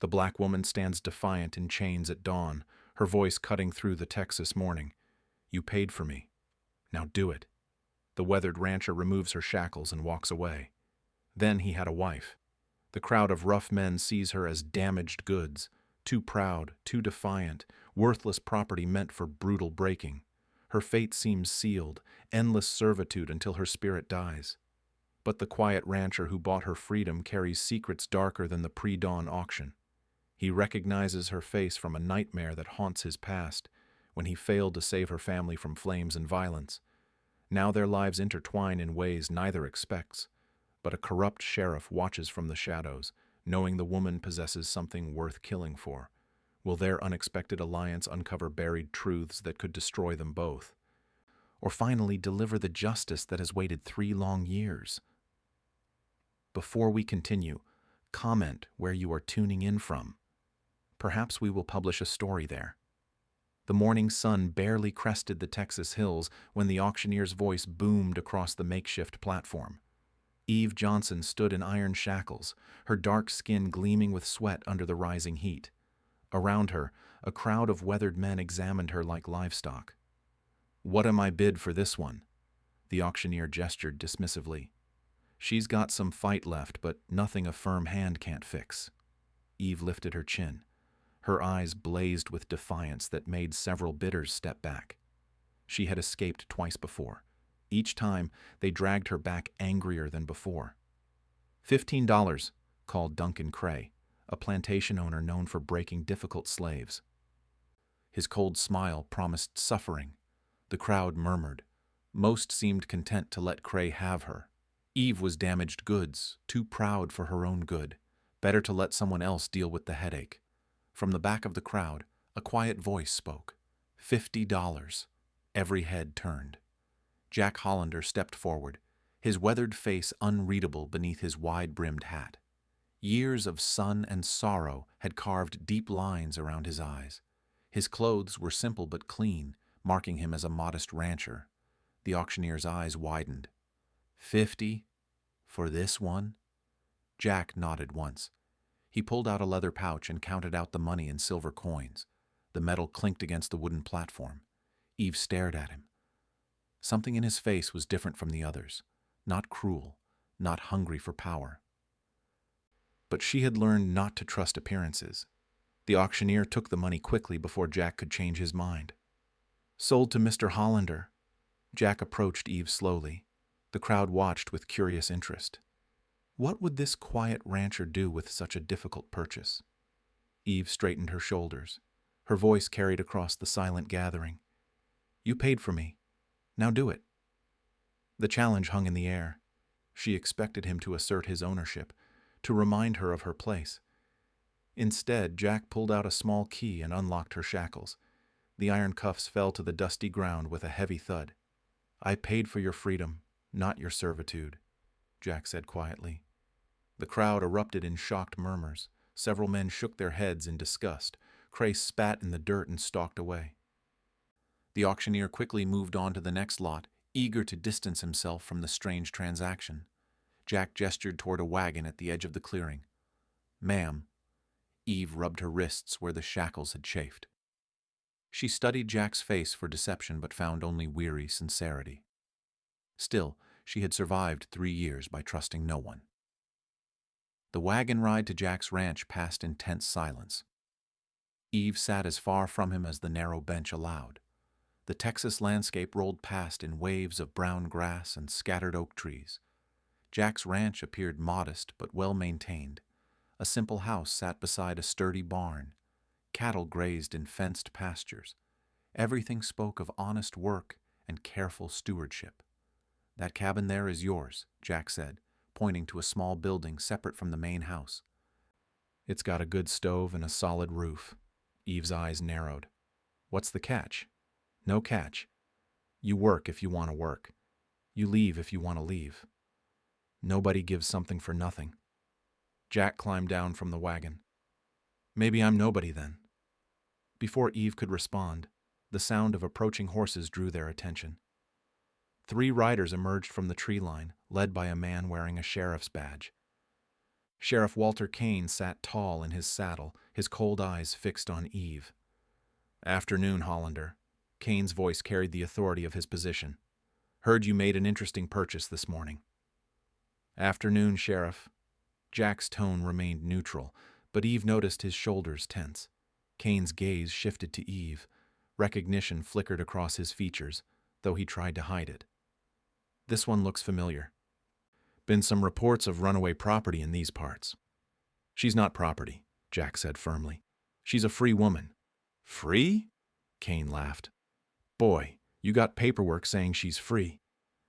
The black woman stands defiant in chains at dawn, her voice cutting through the Texas morning. You paid for me. Now do it. The weathered rancher removes her shackles and walks away. Then he had a wife. The crowd of rough men sees her as damaged goods, too proud, too defiant, worthless property meant for brutal breaking. Her fate seems sealed, endless servitude until her spirit dies. But the quiet rancher who bought her freedom carries secrets darker than the pre-dawn auction. He recognizes her face from a nightmare that haunts his past, when he failed to save her family from flames and violence. Now their lives intertwine in ways neither expects, but a corrupt sheriff watches from the shadows, knowing the woman possesses something worth killing for. Will their unexpected alliance uncover buried truths that could destroy them both? Or finally deliver the justice that has waited 3 long years? Before we continue, comment where you are tuning in from. Perhaps we will publish a story there. The morning sun barely crested the Texas hills when the auctioneer's voice boomed across the makeshift platform. Eve Johnson stood in iron shackles, her dark skin gleaming with sweat under the rising heat. Around her, a crowd of weathered men examined her like livestock. "What am I bid for this one?" The auctioneer gestured dismissively. "She's got some fight left, but nothing a firm hand can't fix." Eve lifted her chin. Her eyes blazed with defiance that made several bidders step back. She had escaped twice before. Each time, they dragged her back angrier than before. $15, called Duncan Cray, a plantation owner known for breaking difficult slaves. His cold smile promised suffering. The crowd murmured. Most seemed content to let Cray have her. Eve was damaged goods, too proud for her own good. Better to let someone else deal with the headache. From the back of the crowd, a quiet voice spoke. $50. Every head turned. Jack Hollander stepped forward, his weathered face unreadable beneath his wide-brimmed hat. Years of sun and sorrow had carved deep lines around his eyes. His clothes were simple but clean, marking him as a modest rancher. The auctioneer's eyes widened. 50? For this one? Jack nodded once. He pulled out a leather pouch and counted out the money in silver coins. The metal clinked against the wooden platform. Eve stared at him. Something in his face was different from the others. Not cruel, not hungry for power. But she had learned not to trust appearances. The auctioneer took the money quickly before Jack could change his mind. "Sold to Mr. Hollander." Jack approached Eve slowly. The crowd watched with curious interest. What would this quiet rancher do with such a difficult purchase? Eve straightened her shoulders. Her voice carried across the silent gathering. "You paid for me. Now do it." The challenge hung in the air. She expected him to assert his ownership, to remind her of her place. Instead, Jack pulled out a small key and unlocked her shackles. The iron cuffs fell to the dusty ground with a heavy thud. "I paid for your freedom, not your servitude," Jack said quietly. The crowd erupted in shocked murmurs. Several men shook their heads in disgust. Cray spat in the dirt and stalked away. The auctioneer quickly moved on to the next lot, eager to distance himself from the strange transaction. Jack gestured toward a wagon at the edge of the clearing. "Ma'am." Eve rubbed her wrists where the shackles had chafed. She studied Jack's face for deception but found only weary sincerity. Still, she had survived 3 years by trusting no one. The wagon ride to Jack's ranch passed in tense silence. Eve sat as far from him as the narrow bench allowed. The Texas landscape rolled past in waves of brown grass and scattered oak trees. Jack's ranch appeared modest but well-maintained. A simple house sat beside a sturdy barn. Cattle grazed in fenced pastures. Everything spoke of honest work and careful stewardship. "That cabin there is yours," Jack said, pointing to a small building separate from the main house. "It's got a good stove and a solid roof." Eve's eyes narrowed. "What's the catch?" "No catch. You work if you want to work. You leave if you want to leave. Nobody gives something for nothing." Jack climbed down from the wagon. "Maybe I'm nobody then." Before Eve could respond, the sound of approaching horses drew their attention. 3 riders emerged from the tree line, led by a man wearing a sheriff's badge. Sheriff Walter Kane sat tall in his saddle, his cold eyes fixed on Eve. "Afternoon, Hollander." Kane's voice carried the authority of his position. "Heard you made an interesting purchase this morning." "Afternoon, Sheriff." Jack's tone remained neutral, but Eve noticed his shoulders tense. Kane's gaze shifted to Eve. Recognition flickered across his features, though he tried to hide it. "This one looks familiar. Been some reports of runaway property in these parts." "She's not property," Jack said firmly. "She's a free woman." "Free?" Kane laughed. "Boy, you got paperwork saying she's free,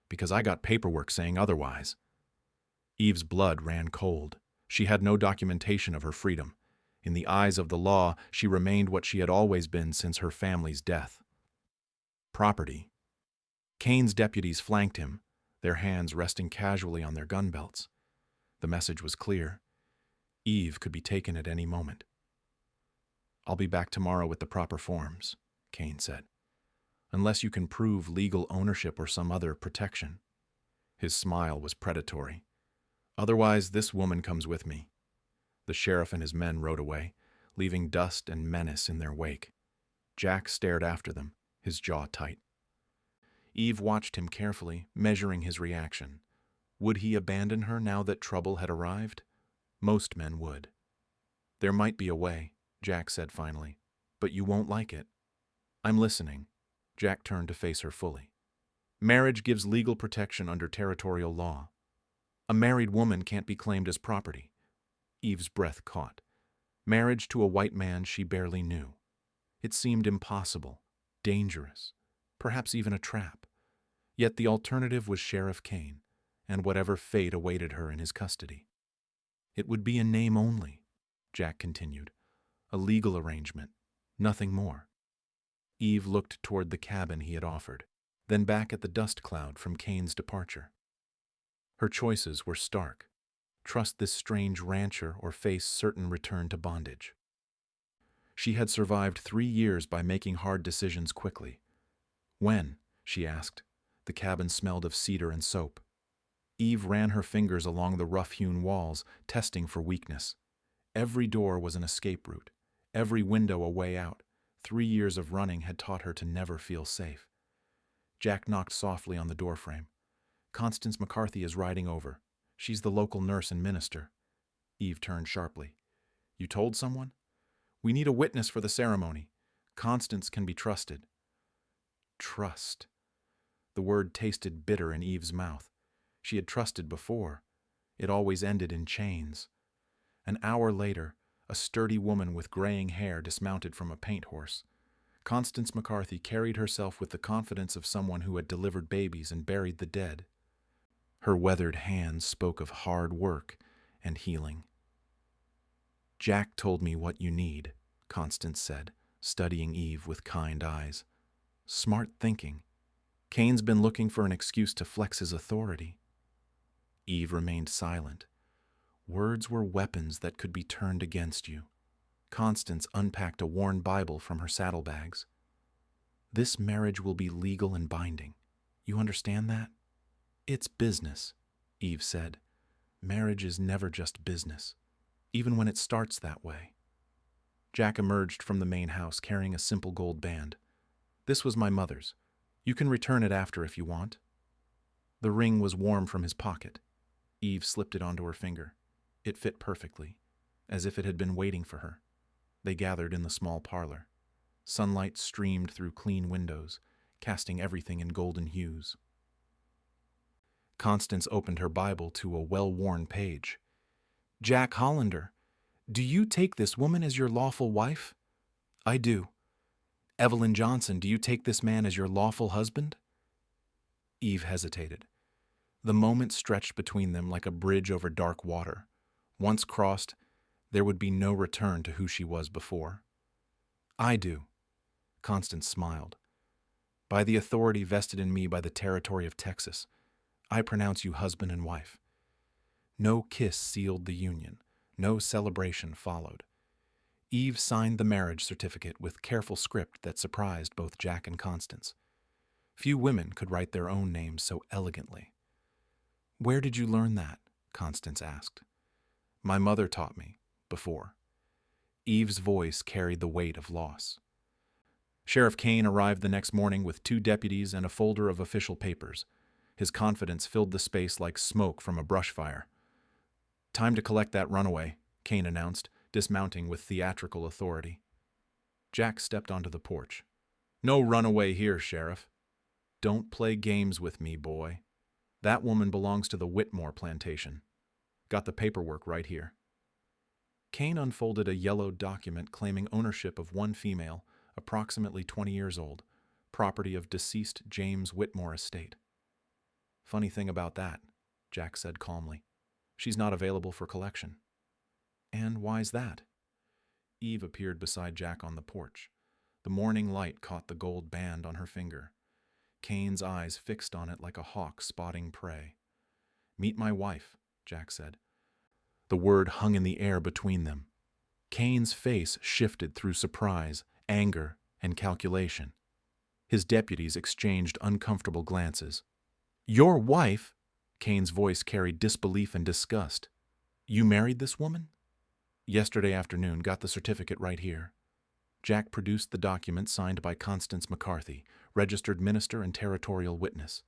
because I got paperwork saying otherwise." Eve's blood ran cold. She had no documentation of her freedom. In the eyes of the law, she remained what she had always been since her family's death. Property. Kane's deputies flanked him, their hands resting casually on their gun belts. The message was clear. Eve could be taken at any moment. "I'll be back tomorrow with the proper forms," Kane said. "Unless you can prove legal ownership or some other protection." His smile was predatory. "Otherwise, this woman comes with me." The sheriff and his men rode away, leaving dust and menace in their wake. Jack stared after them, his jaw tight. Eve watched him carefully, measuring his reaction. Would he abandon her now that trouble had arrived? Most men would. "There might be a way," Jack said finally, "but you won't like it." "I'm listening." Jack turned to face her fully. "Marriage gives legal protection under territorial law. A married woman can't be claimed as property." Eve's breath caught. Marriage to a white man she barely knew. It seemed impossible, dangerous, perhaps even a trap. Yet the alternative was Sheriff Kane, and whatever fate awaited her in his custody. "It would be in name only," Jack continued. "A legal arrangement, nothing more." Eve looked toward the cabin he had offered, then back at the dust cloud from Kane's departure. Her choices were stark. Trust this strange rancher or face certain return to bondage. She had survived 3 years by making hard decisions quickly. "When?" she asked. The cabin smelled of cedar and soap. Eve ran her fingers along the rough-hewn walls, testing for weakness. Every door was an escape route, every window a way out. 3 years of running had taught her to never feel safe. Jack knocked softly on the doorframe. "Constance McCarthy is riding over. She's the local nurse and minister." Eve turned sharply. "You told someone?" "We need a witness for the ceremony. Constance can be trusted." Trust. The word tasted bitter in Eve's mouth. She had trusted before. It always ended in chains. An hour later, a sturdy woman with graying hair dismounted from a paint horse. Constance McCarthy carried herself with the confidence of someone who had delivered babies and buried the dead. Her weathered hands spoke of hard work and healing. "Jack told me what you need," Constance said, studying Eve with kind eyes. "Smart thinking. Kane's been looking for an excuse to flex his authority." Eve remained silent. Words were weapons that could be turned against you. Constance unpacked a worn Bible from her saddlebags. "This marriage will be legal and binding. You understand that?" "It's business," Eve said. "Marriage is never just business, even when it starts that way." Jack emerged from the main house carrying a simple gold band. "This was my mother's. You can return it after if you want." The ring was warm from his pocket. Eve slipped it onto her finger. It fit perfectly, as if it had been waiting for her. They gathered in the small parlor. Sunlight streamed through clean windows, casting everything in golden hues. Constance opened her Bible to a well-worn page. "Jack Hollander, do you take this woman as your lawful wife?" "I do." "Evelyn Johnson, do you take this man as your lawful husband?" Eve hesitated. The moment stretched between them like a bridge over dark water. Once crossed, there would be no return to who she was before. "I do." Constance smiled. "By the authority vested in me by the territory of Texas, I pronounce you husband and wife." No kiss sealed the union. No celebration followed. Eve signed the marriage certificate with careful script that surprised both Jack and Constance. Few women could write their own names so elegantly. "Where did you learn that?" Constance asked. My mother taught me, before. Eve's voice carried the weight of loss. Sheriff Kane arrived the next morning with 2 deputies and a folder of official papers. His confidence filled the space like smoke from a brush fire. Time to collect that runaway, Kane announced, dismounting with theatrical authority. Jack stepped onto the porch. No runaway here, Sheriff. Don't play games with me, boy. That woman belongs to the Whitmore plantation. Got the paperwork right here. Kane unfolded a yellowed document claiming ownership of one female, approximately 20 years old, property of deceased James Whitmore estate. Funny thing about that, Jack said calmly. She's not available for collection. And why's that? Eve appeared beside Jack on the porch. The morning light caught the gold band on her finger. Kane's eyes fixed on it like a hawk spotting prey. Meet my wife, Jack said. The word hung in the air between them. Kane's face shifted through surprise, anger, and calculation. His deputies exchanged uncomfortable glances. Your wife? Kane's voice carried disbelief and disgust. You married this woman? Yesterday afternoon, got the certificate right here. Jack produced the document signed by Constance McCarthy, registered minister and territorial witness.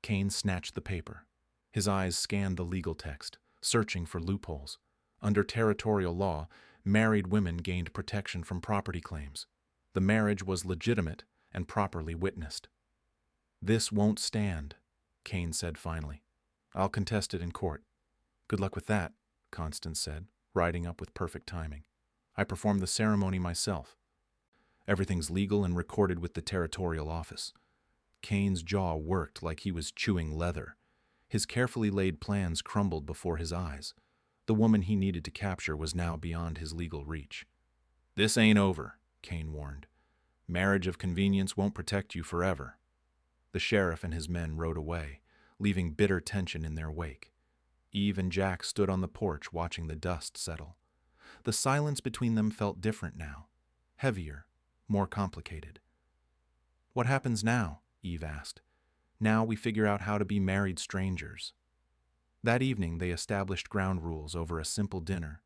Kane snatched the paper. His eyes scanned the legal text, searching for loopholes. Under territorial law, married women gained protection from property claims. The marriage was legitimate and properly witnessed. This won't stand, Kane said finally. I'll contest it in court. Good luck with that, Constance said, riding up with perfect timing. I performed the ceremony myself. Everything's legal and recorded with the territorial office. Kane's jaw worked like he was chewing leather. His carefully laid plans crumbled before his eyes. The woman he needed to capture was now beyond his legal reach. This ain't over, Kane warned. Marriage of convenience won't protect you forever. The sheriff and his men rode away, leaving bitter tension in their wake. Eve and Jack stood on the porch watching the dust settle. The silence between them felt different now, heavier, more complicated. What happens now? Eve asked. Now we figure out how to be married strangers. That evening they established ground rules over a simple dinner.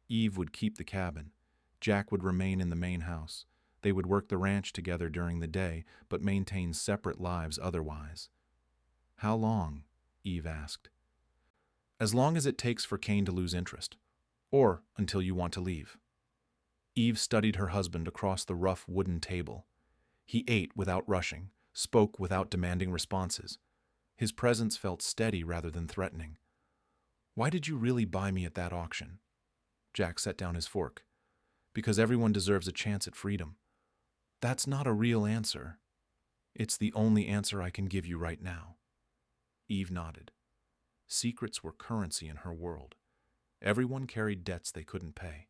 Eve would keep the cabin. Jack would remain in the main house. They would work the ranch together during the day, but maintain separate lives otherwise. How long? Eve asked. As long as it takes for Kane to lose interest, or until you want to leave. Eve studied her husband across the rough wooden table. He ate without rushing, spoke without demanding responses. His presence felt steady rather than threatening. Why did you really buy me at that auction? Jack set down his fork. Because everyone deserves a chance at freedom. That's not a real answer. It's the only answer I can give you right now. Eve nodded. Secrets were currency in her world. Everyone carried debts they couldn't pay.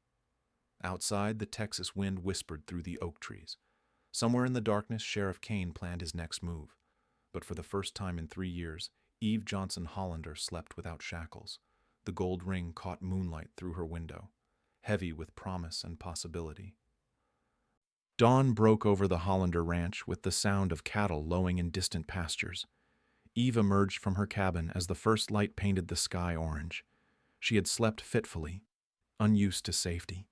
Outside, the Texas wind whispered through the oak trees. Somewhere in the darkness, Sheriff Kane planned his next move. But for the first time in 3 years, Eve Johnson Hollander slept without shackles. The gold ring caught moonlight through her window, heavy with promise and possibility. Dawn broke over the Hollander ranch with the sound of cattle lowing in distant pastures. Eve emerged from her cabin as the first light painted the sky orange. She had slept fitfully, unused to safety.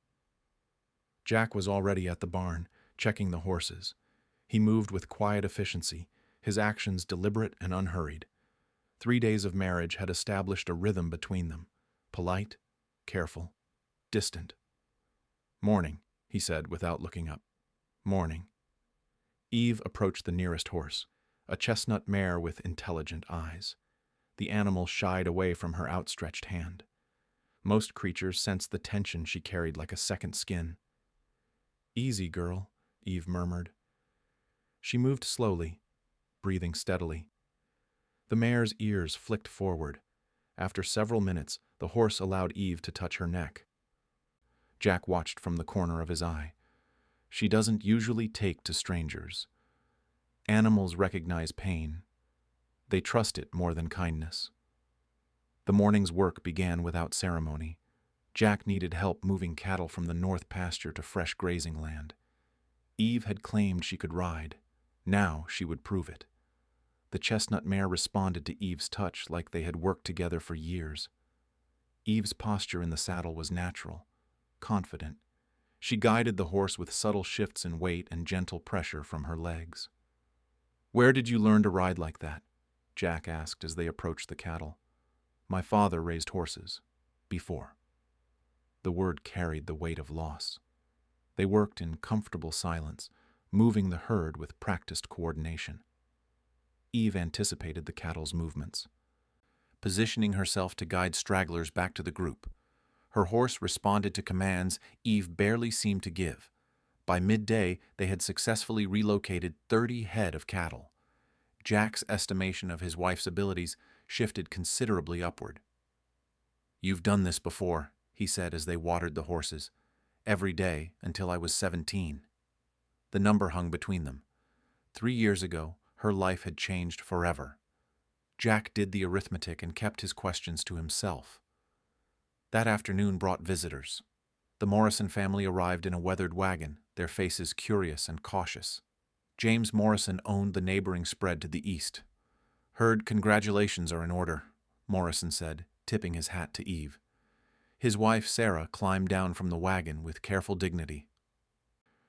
Jack was already at the barn, checking the horses. He moved with quiet efficiency, his actions deliberate and unhurried. 3 days of marriage had established a rhythm between them, polite, careful, distant. Morning, he said without looking up. Morning. Eve approached the nearest horse, a chestnut mare with intelligent eyes. The animal shied away from her outstretched hand. Most creatures sensed the tension she carried like a second skin. Easy, girl, Eve murmured. She moved slowly, breathing steadily. The mare's ears flicked forward. After several minutes, the horse allowed Eve to touch her neck. Jack watched from the corner of his eye. She doesn't usually take to strangers. Animals recognize pain. They trust it more than kindness. The morning's work began without ceremony. Jack needed help moving cattle from the north pasture to fresh grazing land. Eve had claimed she could ride. Now she would prove it. The chestnut mare responded to Eve's touch like they had worked together for years. Eve's posture in the saddle was natural, confident. She guided the horse with subtle shifts in weight and gentle pressure from her legs. "Where did you learn to ride like that?" Jack asked as they approached the cattle. "My father raised horses. Before." The word carried the weight of loss. They worked in comfortable silence, moving the herd with practiced coordination. Eve anticipated the cattle's movements, positioning herself to guide stragglers back to the group. Her horse responded to commands Eve barely seemed to give. By midday, they had successfully relocated 30 head of cattle. Jack's estimation of his wife's abilities shifted considerably upward. "You've done this before," he said as they watered the horses. "Every day until I was 17. The number hung between them. 3 years ago, her life had changed forever. Jack did the arithmetic and kept his questions to himself. That afternoon brought visitors. The Morrison family arrived in a weathered wagon, their faces curious and cautious. James Morrison owned the neighboring spread to the east. "Heard congratulations are in order," Morrison said, tipping his hat to Eve. His wife, Sarah, climbed down from the wagon with careful dignity.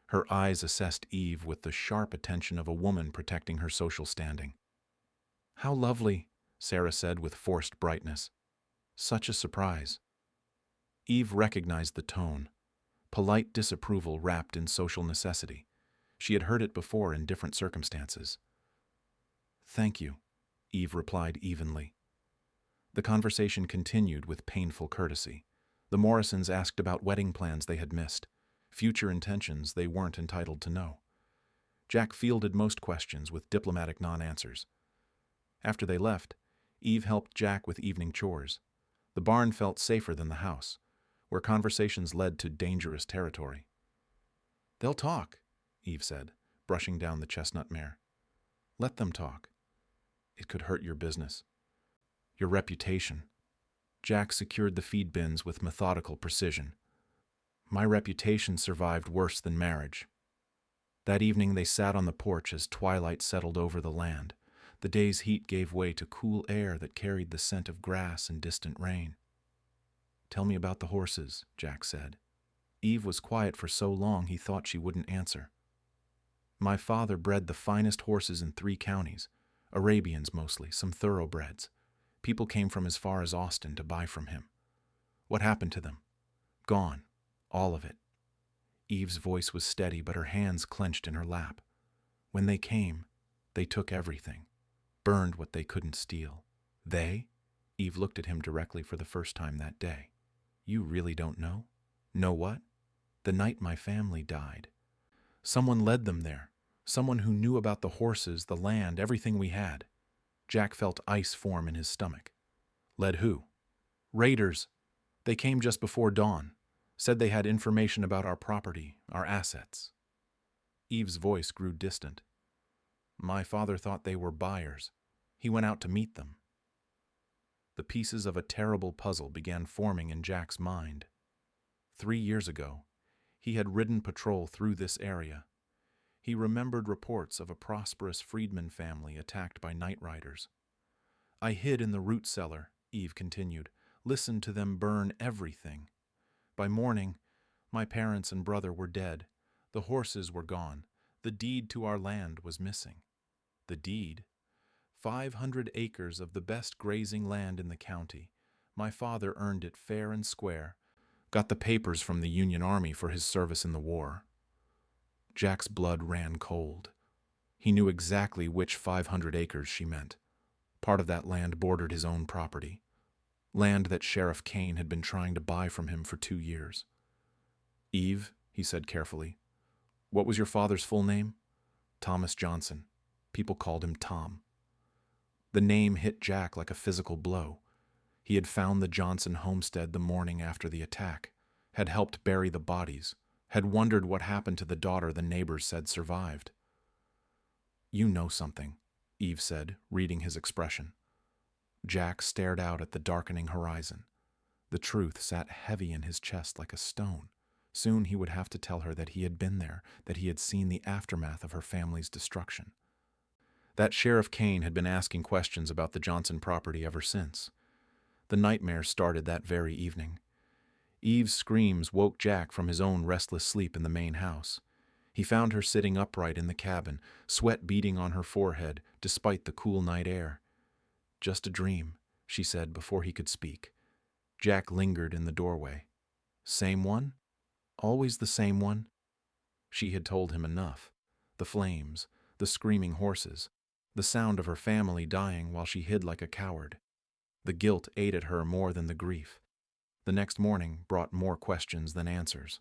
Her eyes assessed Eve with the sharp attention of a woman protecting her social standing. "How lovely," Sarah said with forced brightness. "Such a surprise." Eve recognized the tone, polite disapproval wrapped in social necessity. She had heard it before in different circumstances. "Thank you," Eve replied evenly. The conversation continued with painful courtesy. The Morrisons asked about wedding plans they had missed, future intentions they weren't entitled to know. Jack fielded most questions with diplomatic non-answers. After they left, Eve helped Jack with evening chores. The barn felt safer than the house, where conversations led to dangerous territory. "They'll talk," Eve said, brushing down the chestnut mare. "Let them talk. It could hurt your business. Your reputation." Jack secured the feed bins with methodical precision. "My reputation survived worse than marriage." That evening they sat on the porch as twilight settled over the land. The day's heat gave way to cool air that carried the scent of grass and distant rain. "Tell me about the horses," Jack said. Eve was quiet for so long he thought she wouldn't answer. "My father bred the finest horses in 3 counties, Arabians mostly, some thoroughbreds. People came from as far as Austin to buy from him. What happened to them? Gone. All of it." Eve's voice was steady, but her hands clenched in her lap. "When they came, they took everything, burned what they couldn't steal." "They?" Eve looked at him directly for the first time that day. "You really don't know?" "Know what?" "The night my family died. Someone led them there. Someone who knew about the horses, the land, everything we had." Jack felt ice form in his stomach. "Led who?" "Raiders. They came just before dawn. Said they had information about our property, our assets." Eve's voice grew distant. "My father thought they were buyers. He went out to meet them." The pieces of a terrible puzzle began forming in Jack's mind. 3 years ago, he had ridden patrol through this area. He remembered reports of a prosperous freedman family attacked by night riders. "I hid in the root cellar," Eve continued, "listened to them burn everything. By morning, my parents and brother were dead. The horses were gone. The deed to our land was missing." "The deed?" 500 acres of the best grazing land in the county. My father earned it fair and square. Got the papers from the Union Army for his service in the war." Jack's blood ran cold. He knew exactly which 500 acres she meant. Part of that land bordered his own property. Land that Sheriff Kane had been trying to buy from him for 2 years. "Eve," he said carefully, "what was your father's full name?" "Thomas Johnson. People called him Tom." The name hit Jack like a physical blow. He had found the Johnson homestead the morning after the attack, had helped bury the bodies, had wondered what happened to the daughter the neighbors said survived. "You know something," Eve said, reading his expression. Jack stared out at the darkening horizon. The truth sat heavy in his chest like a stone. Soon he would have to tell her that he had been there, that he had seen the aftermath of her family's destruction. That Sheriff Kane had been asking questions about the Johnson property ever since. The nightmare started that very evening. Eve's screams woke Jack from his own restless sleep in the main house. He found her sitting upright in the cabin, sweat beading on her forehead despite the cool night air. "Just a dream," she said before he could speak. Jack lingered in the doorway. "Same one? Always the same one?" She had told him enough. The flames, the screaming horses, the sound of her family dying while she hid like a coward. The guilt ate at her more than the grief. The next morning brought more questions than answers.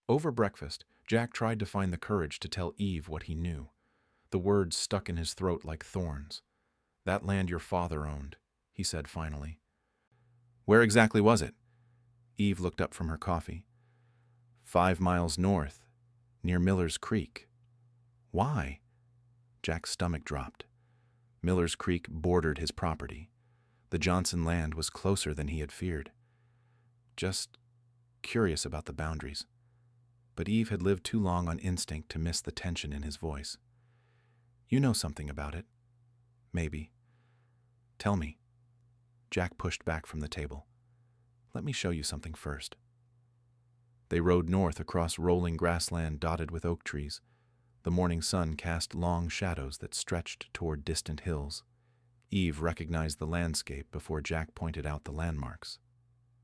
Over breakfast, Jack tried to find the courage to tell Eve what he knew. The words stuck in his throat like thorns. "That land your father owned," he said finally. "Where exactly was it?" Eve looked up from her coffee. 5 miles north, near Miller's Creek." "Why?" Jack's stomach dropped. Miller's Creek bordered his property. The Johnson land was closer than he had feared. Just curious about the boundaries. But Eve had lived too long on instinct to miss the tension in his voice. "You know something about it. Maybe. Tell me." Jack pushed back from the table. "Let me show you something first." They rode north across rolling grassland dotted with oak trees. The morning sun cast long shadows that stretched toward distant hills. Eve recognized the landscape before Jack pointed out the landmarks.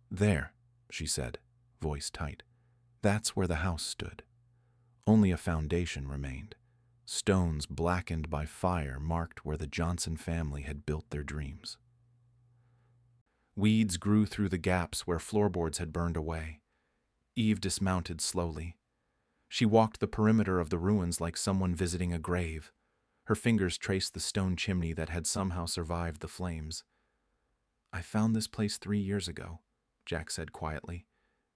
"There," she said, voice tight. "That's where the house stood. Only a foundation remained. Stones blackened by fire marked where the Johnson family had built their dreams." Weeds grew through the gaps where floorboards had burned away. Eve dismounted slowly. She walked the perimeter of the ruins like someone visiting a grave. Her fingers traced the stone chimney that had somehow survived the flames. "I found this place 3 years ago," Jack said quietly,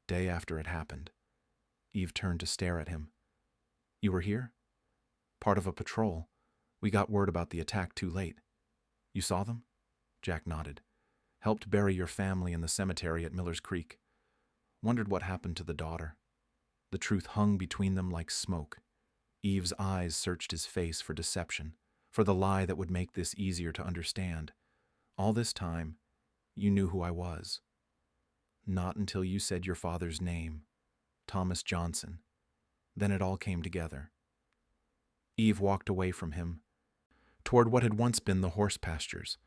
"day after it happened." Eve turned to stare at him. "You were here?" "Part of a patrol. We got word about the attack too late." "You saw them?" Jack nodded. "Helped bury your family in the cemetery at Miller's Creek. Wondered what happened to the daughter." The truth hung between them like smoke. Eve's eyes searched his face for deception, for the lie that would make this easier to understand. "All this time, you knew who I was." "Not until you said your father's name, Thomas Johnson. Then it all came together." Eve walked away from him, toward what had once been the horse pastures.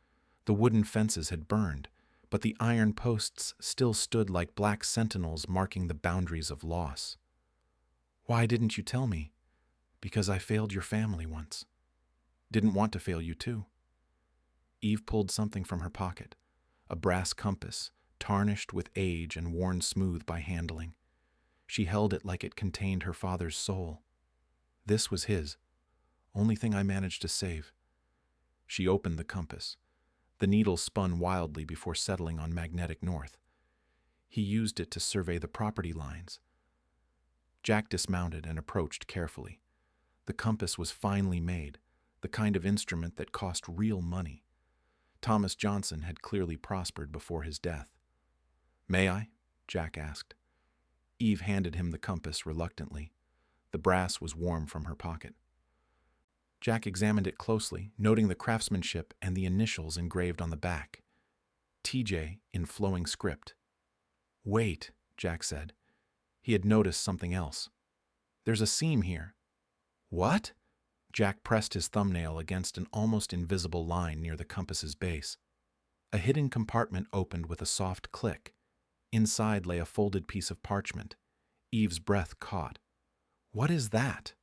The wooden fences had burned, but the iron posts still stood like black sentinels marking the boundaries of loss. "Why didn't you tell me?" "Because I failed your family once. Didn't want to fail you too." Eve pulled something from her pocket, a brass compass, tarnished with age and worn smooth by handling. She held it like it contained her father's soul. "This was his. Only thing I managed to save." She opened the compass. The needle spun wildly before settling on magnetic north. He used it to survey the property lines. Jack dismounted and approached carefully. The compass was finely made, the kind of instrument that cost real money. Thomas Johnson had clearly prospered before his death. "May I?" Jack asked. Eve handed him the compass reluctantly. The brass was warm from her pocket. Jack examined it closely, noting the craftsmanship and the initials engraved on the back. TJ in flowing script. "Wait," Jack said. He had noticed something else. "There's a seam here." "What?" Jack pressed his thumbnail against an almost invisible line near the compass's base. A hidden compartment opened with a soft click. Inside lay a folded piece of parchment. Eve's breath caught. "What is that?"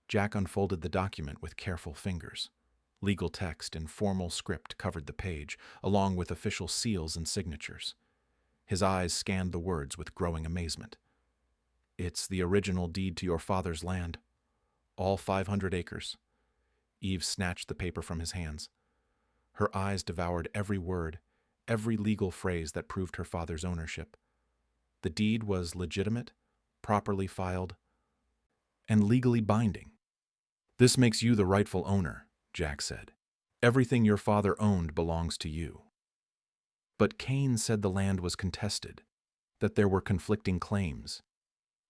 Jack unfolded the document with careful fingers. Legal text in formal script covered the page, along with official seals and signatures. His eyes scanned the words with growing amazement. "It's the original deed to your father's land. All 500 acres. Eve snatched the paper from his hands. Her eyes devoured every word, every legal phrase that proved her father's ownership. The deed was legitimate, properly filed, and legally binding. "This makes you the rightful owner," Jack said. "Everything your father owned belongs to you." But Kane said the land was contested, that there were conflicting claims.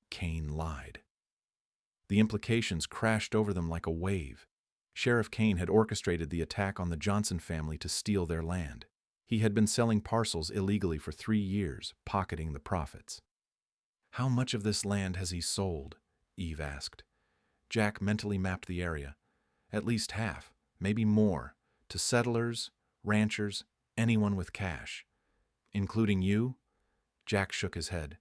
Kane lied. The implications crashed over them like a wave. Sheriff Kane had orchestrated the attack on the Johnson family to steal their land. He had been selling parcels illegally for 3 years, pocketing the profits. "How much of this land has he sold?" Eve asked. Jack mentally mapped the area. At least half, maybe more, to settlers, ranchers, anyone with cash. "Including you?" Jack shook his head.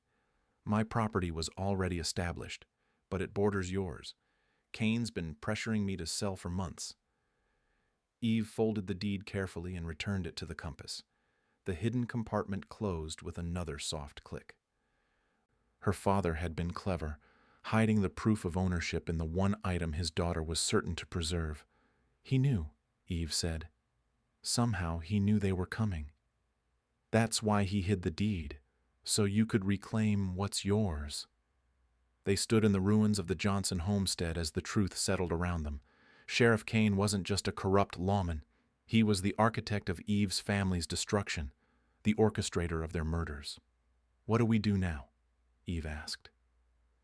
"My property was already established, but it borders yours. Kane's been pressuring me to sell for months." Eve folded the deed carefully and returned it to the compass. The hidden compartment closed with another soft click. Her father had been clever, hiding the proof of ownership in the one item his daughter was certain to preserve. "He knew," Eve said. "Somehow he knew they were coming. That's why he hid the deed, so you could reclaim what's yours." They stood in the ruins of the Johnson homestead as the truth settled around them. Sheriff Kane wasn't just a corrupt lawman. He was the architect of Eve's family's destruction, the orchestrator of their murders. "What do we do now?" Eve asked.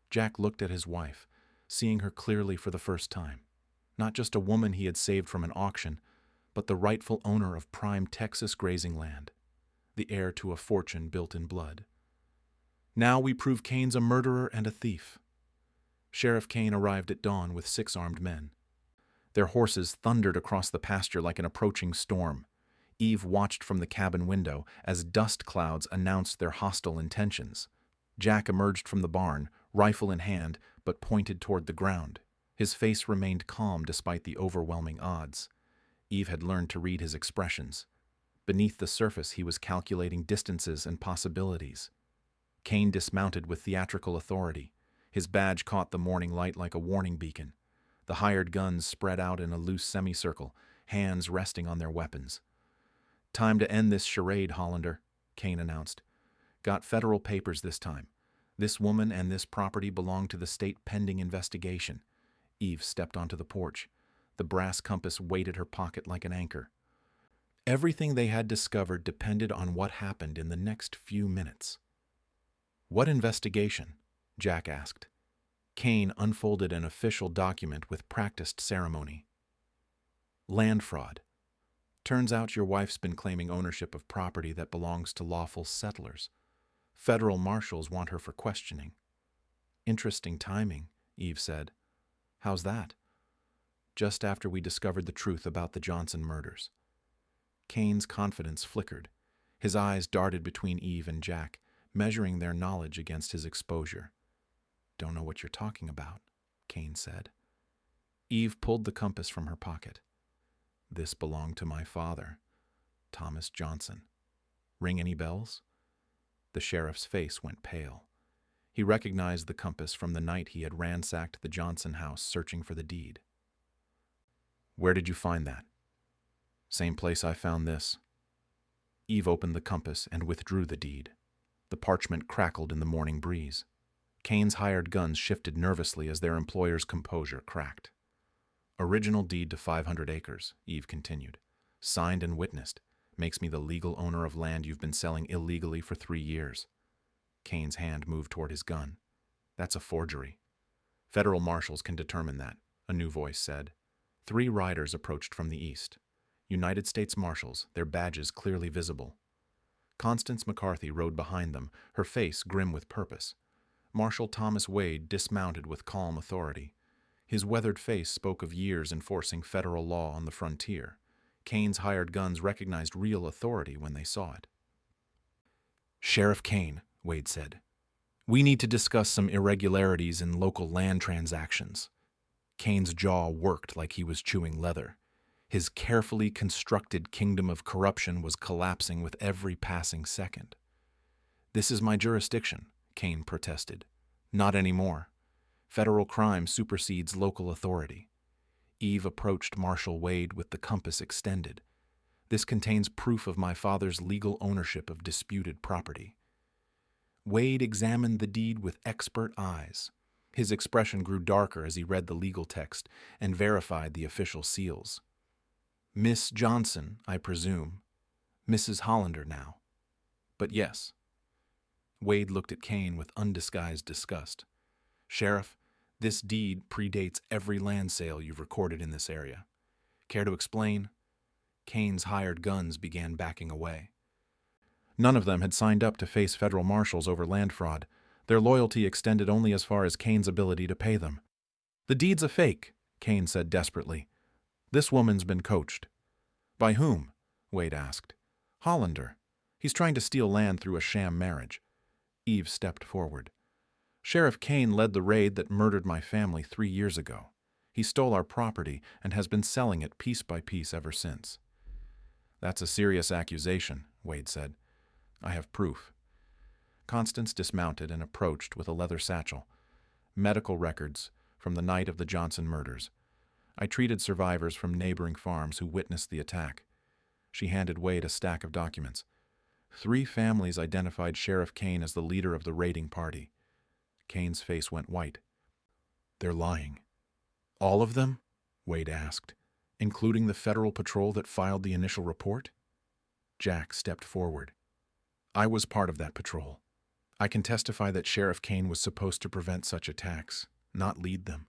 Jack looked at his wife, seeing her clearly for the first time. Not just a woman he had saved from an auction, but the rightful owner of prime Texas grazing land, the heir to a fortune built in blood. "Now we prove Kane's a murderer and a thief." Sheriff Kane arrived at dawn with 6 armed men. Their horses thundered across the pasture like an approaching storm. Eve watched from the cabin window as dust clouds announced their hostile intentions. Jack emerged from the barn, rifle in hand, but pointed toward the ground. His face remained calm despite the overwhelming odds. Eve had learned to read his expressions. Beneath the surface, he was calculating distances and possibilities. Kane dismounted with theatrical authority. His badge caught the morning light like a warning beacon. The hired guns spread out in a loose semicircle, hands resting on their weapons. "Time to end this charade, Hollander," Kane announced. "Got federal papers this time. This woman and this property belong to the state pending investigation." Eve stepped onto the porch. The brass compass weighted her pocket like an anchor. Everything they had discovered depended on what happened in the next few minutes. "What investigation?" Jack asked. Kane unfolded an official document with practiced ceremony. "Land fraud. Turns out your wife's been claiming ownership of property that belongs to lawful settlers. Federal marshals want her for questioning." "Interesting timing," Eve said. "How's that?" "Just after we discovered the truth about the Johnson murders." Kane's confidence flickered. His eyes darted between Eve and Jack, measuring their knowledge against his exposure. "Don't know what you're talking about," Kane said. Eve pulled the compass from her pocket. "This belonged to my father, Thomas Johnson. Ring any bells?" The sheriff's face went pale. He recognized the compass from the night he had ransacked the Johnson house searching for the deed. "Where did you find that?" "Same place I found this." Eve opened the compass and withdrew the deed. The parchment crackled in the morning breeze. Kane's hired guns shifted nervously as their employer's composure cracked. "Original deed to 500 acres, Eve continued. "Signed and witnessed. Makes me the legal owner of land you've been selling illegally for 3 years. Kane's hand moved toward his gun. "That's a forgery." "Federal marshals can determine that," a new voice said. 3 riders approached from the east. United States Marshals, their badges clearly visible. Constance McCarthy rode behind them, her face grim with purpose. Marshal Thomas Wade dismounted with calm authority. His weathered face spoke of years enforcing federal law on the frontier. Kane's hired guns recognized real authority when they saw it. "Sheriff Kane," Wade said, "we need to discuss some irregularities in local land transactions." Kane's jaw worked like he was chewing leather. His carefully constructed kingdom of corruption was collapsing with every passing second. "This is my jurisdiction," Kane protested. "Not anymore. Federal crime supersedes local authority." Eve approached Marshal Wade with the compass extended. "This contains proof of my father's legal ownership of disputed property." Wade examined the deed with expert eyes. His expression grew darker as he read the legal text and verified the official seals. "Miss Johnson, I presume. Mrs. Hollander now. But yes." Wade looked at Kane with undisguised disgust. "Sheriff, this deed predates every land sale you've recorded in this area. Care to explain?" Kane's hired guns began backing away. None of them had signed up to face federal marshals over land fraud. Their loyalty extended only as far as Kane's ability to pay them. "The deed's a fake," Kane said desperately. "This woman's been coached." "By whom?" Wade asked. "Hollander. He's trying to steal land through a sham marriage." Eve stepped forward. "Sheriff Kane led the raid that murdered my family 3 years ago. He stole our property and has been selling it piece by piece ever since." "That's a serious accusation," Wade said. "I have proof." Constance dismounted and approached with a leather satchel. "Medical records from the night of the Johnson murders. I treated survivors from neighboring farms who witnessed the attack." She handed Wade a stack of documents. 3 families identified Sheriff Kane as the leader of the raiding party. Kane's face went white. "They're lying." "All of them?" Wade asked, "including the federal patrol that filed the initial report?" Jack stepped forward. "I was part of that patrol. I can testify that Sheriff Kane was supposed to prevent such attacks, not lead them.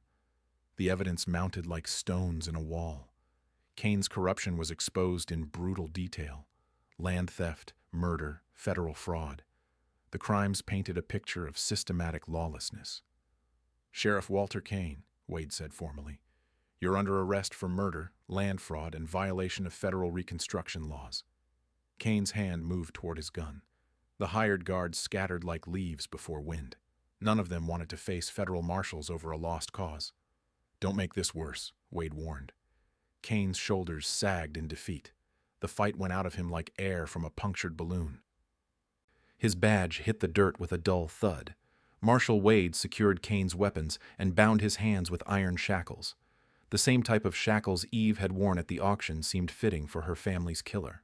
The evidence mounted like stones in a wall. Kane's corruption was exposed in brutal detail. Land theft, murder, federal fraud. The crimes painted a picture of systematic lawlessness." "Sheriff Walter Kane," Wade said formally, "you're under arrest for murder, land fraud, and violation of federal Reconstruction laws." Kane's hand moved toward his gun. The hired guards scattered like leaves before wind. None of them wanted to face federal marshals over a lost cause. "Don't make this worse," Wade warned. Kane's shoulders sagged in defeat. The fight went out of him like air from a punctured balloon. His badge hit the dirt with a dull thud. Marshal Wade secured Kane's weapons and bound his hands with iron shackles. The same type of shackles Eve had worn at the auction seemed fitting for her family's killer.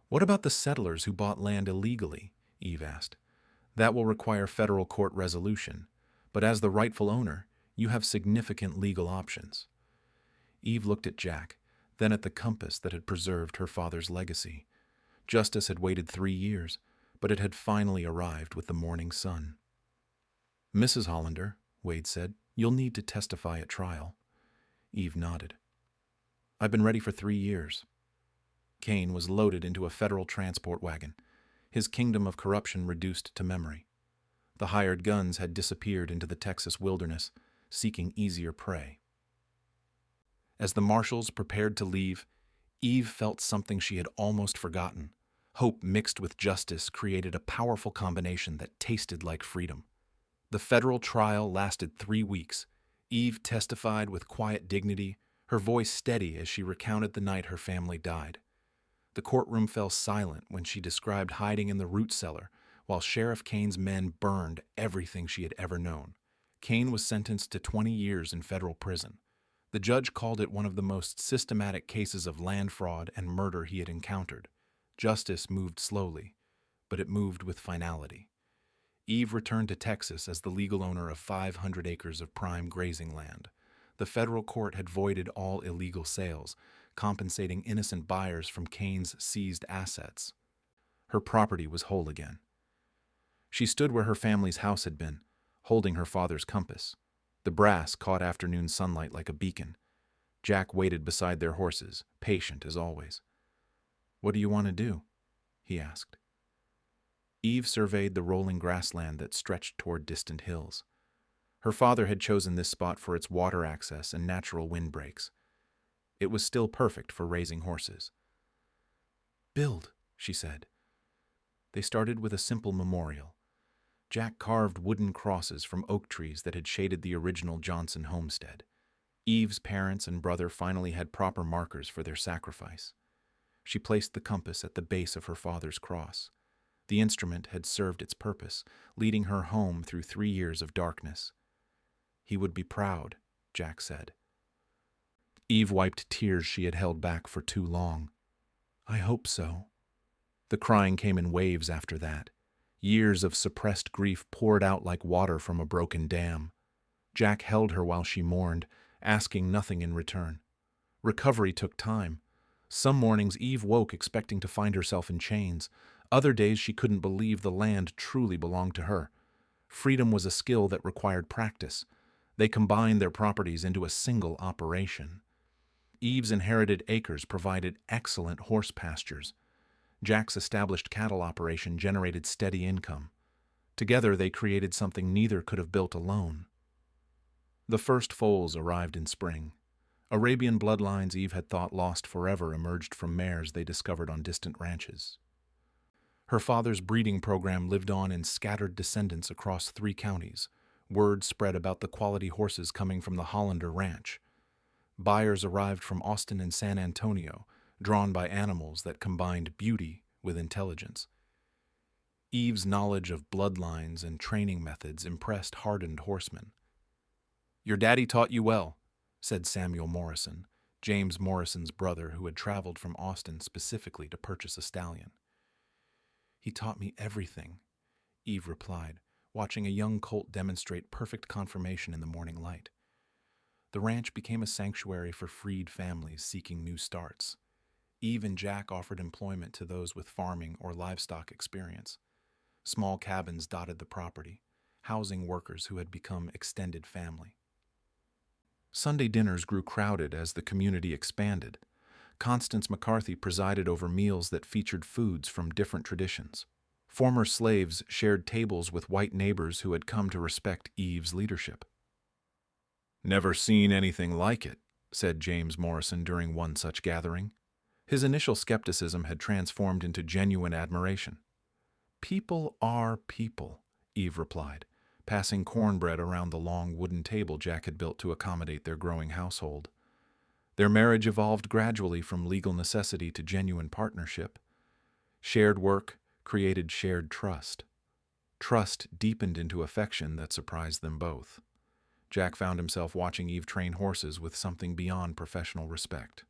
"What about the settlers who bought land illegally?" Eve asked. "That will require federal court resolution, but as the rightful owner, you have significant legal options." Eve looked at Jack, then at the compass that had preserved her father's legacy. Justice had waited 3 years, but it had finally arrived with the morning sun. "Mrs. Hollander," Wade said, "you'll need to testify at trial." Eve nodded. "I've been ready for 3 years." Kane was loaded into a federal transport wagon, his kingdom of corruption reduced to memory. The hired guns had disappeared into the Texas wilderness, seeking easier prey. As the marshals prepared to leave, Eve felt something she had almost forgotten. Hope mixed with justice created a powerful combination that tasted like freedom. The federal trial lasted 3 weeks. Eve testified with quiet dignity, her voice steady as she recounted the night her family died. The courtroom fell silent when she described hiding in the root cellar while Sheriff Kane's men burned everything she had ever known. Kane was sentenced to 20 years in federal prison. The judge called it one of the most systematic cases of land fraud and murder he had encountered. Justice moved slowly, but it moved with finality. Eve returned to Texas as the legal owner of 500 acres of prime grazing land. The federal court had voided all illegal sales, compensating innocent buyers from Kane's seized assets. Her property was whole again. She stood where her family's house had been, holding her father's compass. The brass caught afternoon sunlight like a beacon. Jack waited beside their horses, patient as always. "What do you want to do?" he asked. Eve surveyed the rolling grassland that stretched toward distant hills. Her father had chosen this spot for its water access and natural windbreaks. It was still perfect for raising horses. "Build," she said. They started with a simple memorial. Jack carved wooden crosses from oak trees that had shaded the original Johnson homestead. Eve's parents and brother finally had proper markers for their sacrifice. She placed the compass at the base of her father's cross. The instrument had served its purpose, leading her home through 3 years of darkness. "He would be proud," Jack said. Eve wiped tears she had held back for too long. "I hope so." The crying came in waves after that. Years of suppressed grief poured out like water from a broken dam. Jack held her while she mourned, asking nothing in return. Recovery took time. Some mornings Eve woke expecting to find herself in chains. Other days she couldn't believe the land truly belonged to her. Freedom was a skill that required practice. They combined their properties into a single operation. Eve's inherited acres provided excellent horse pastures. Jack's established cattle operation generated steady income. Together, they created something neither could have built alone. The first foals arrived in spring. Arabian bloodlines Eve had thought lost forever emerged from mares they discovered on distant ranches. Her father's breeding program lived on in scattered descendants across 3 counties. Word spread about the quality horses coming from the Hollander Ranch. Buyers arrived from Austin and San Antonio, drawn by animals that combined beauty with intelligence. Eve's knowledge of bloodlines and training methods impressed hardened horsemen. "Your daddy taught you well," said Samuel Morrison, James Morrison's brother who had traveled from Austin specifically to purchase a stallion. "He taught me everything," Eve replied, watching a young colt demonstrate perfect conformation in the morning light. The ranch became a sanctuary for freed families seeking new starts. Eve and Jack offered employment to those with farming or livestock experience. Small cabins dotted the property, housing workers who had become extended family. Sunday dinners grew crowded as the community expanded. Constance McCarthy presided over meals that featured foods from different traditions. Former slaves shared tables with white neighbors who had come to respect Eve's leadership. "Never seen anything like it," said James Morrison during one such gathering. His initial skepticism had transformed into genuine admiration. "People are people," Eve replied, passing cornbread around the long wooden table Jack had built to accommodate their growing household. Their marriage evolved gradually from legal necessity to genuine partnership. Shared work created shared trust. Trust deepened into affection that surprised them both. Jack found himself watching Eve train horses with something beyond professional respect.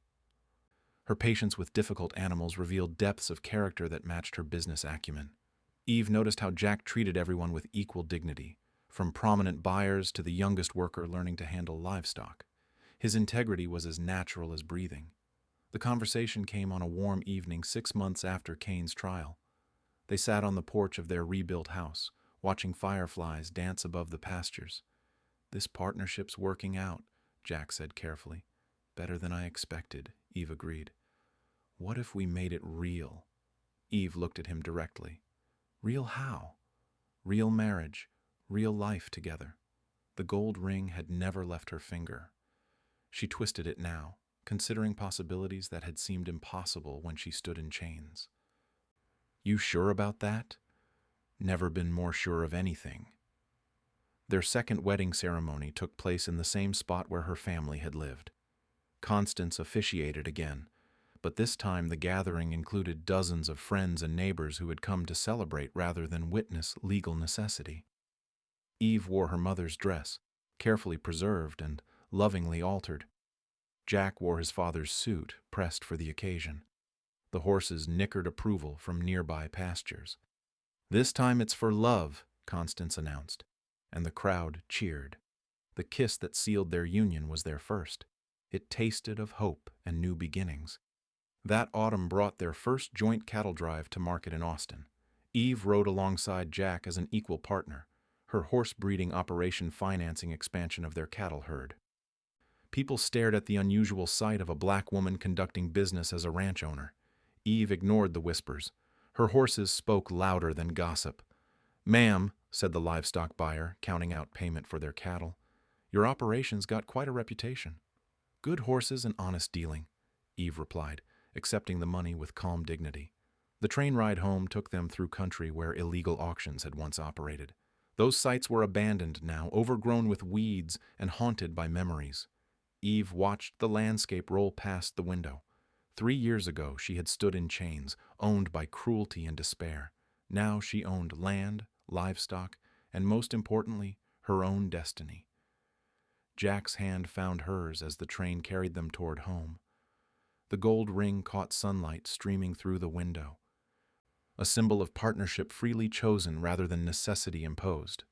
Her patience with difficult animals revealed depths of character that matched her business acumen. Eve noticed how Jack treated everyone with equal dignity, from prominent buyers to the youngest worker learning to handle livestock. His integrity was as natural as breathing. The conversation came on a warm evening 6 months after Cain's trial. They sat on the porch of their rebuilt house, watching fireflies dance above the pastures. "This partnership's working out," Jack said carefully. "Better than I expected," Eve agreed. "What if we made it real?" Eve looked at him directly. "Real how?" "Real marriage, real life together." The gold ring had never left her finger. She twisted it now, considering possibilities that had seemed impossible when she stood in chains. "You sure about that?" "Never been more sure of anything." Their second wedding ceremony took place in the same spot where her family had lived. Constance officiated again, but this time the gathering included dozens of friends and neighbors who had come to celebrate rather than witness legal necessity. Eve wore her mother's dress, carefully preserved and lovingly altered. Jack wore his father's suit, pressed for the occasion. The horses nickered approval from nearby pastures. "This time it's for love," Constance announced, and the crowd cheered. The kiss that sealed their union was their first. It tasted of hope and new beginnings. That autumn brought their first joint cattle drive to market in Austin. Eve rode alongside Jack as an equal partner, her horse breeding operation financing expansion of their cattle herd. People stared at the unusual sight of a black woman conducting business as a ranch owner. Eve ignored the whispers. Her horses spoke louder than gossip. "Ma'am," said the livestock buyer, counting out payment for their cattle, "your operation's got quite a reputation." "Good horses and honest dealing," Eve replied, accepting the money with calm dignity. The train ride home took them through country where illegal auctions had once operated. Those sites were abandoned now, overgrown with weeds and haunted by memories. Eve watched the landscape roll past the window. 3 years ago, she had stood in chains, owned by cruelty and despair. Now she owned land, livestock, and most importantly, her own destiny. Jack's hand found hers as the train carried them toward home. The gold ring caught sunlight streaming through the window, a symbol of partnership freely chosen rather than necessity imposed.